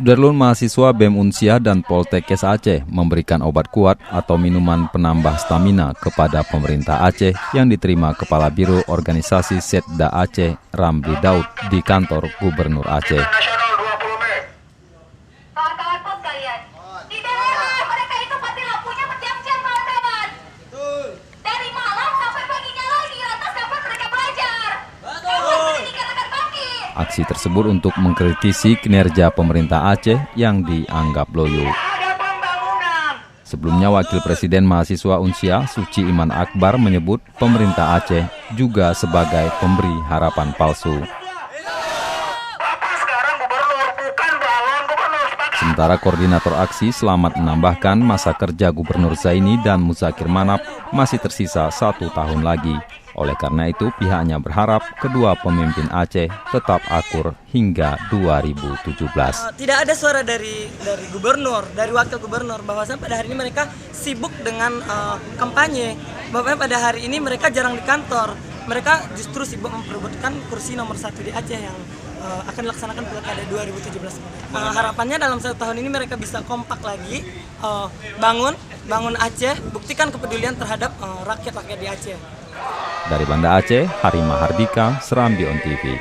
Sudarlun mahasiswa BEM Unsia dan Poltekkes Aceh memberikan obat kuat atau minuman penambah stamina kepada pemerintah Aceh yang diterima Kepala Biro Organisasi Setda Aceh Ramli Daud di kantor Gubernur Aceh. Aksi tersebut untuk mengkritisi kinerja pemerintah Aceh yang dianggap loyo. Sebelumnya Wakil Presiden Mahasiswa Unsia Suci Iman Akbar menyebut pemerintah Aceh juga sebagai pemberi harapan palsu. Sementara Koordinator Aksi Selamat menambahkan masa kerja Gubernur Zaini dan Muzakir Manap masih tersisa 1 tahun lagi. Oleh karena itu, pihaknya berharap kedua pemimpin Aceh tetap akur hingga 2017. Tidak ada suara dari gubernur, dari wakil gubernur, bahwasannya pada hari ini mereka sibuk dengan kampanye. Bahwa pada hari ini mereka jarang di kantor. Mereka justru sibuk memperebutkan kursi nomor 1 di Aceh yang akan dilaksanakan pilkada 2017. Harapannya dalam 1 tahun ini mereka bisa kompak lagi, bangun Aceh, buktikan kepedulian terhadap rakyat-rakyat di Aceh. Dari Banda Aceh, Harima Hardika, Serambi On TV.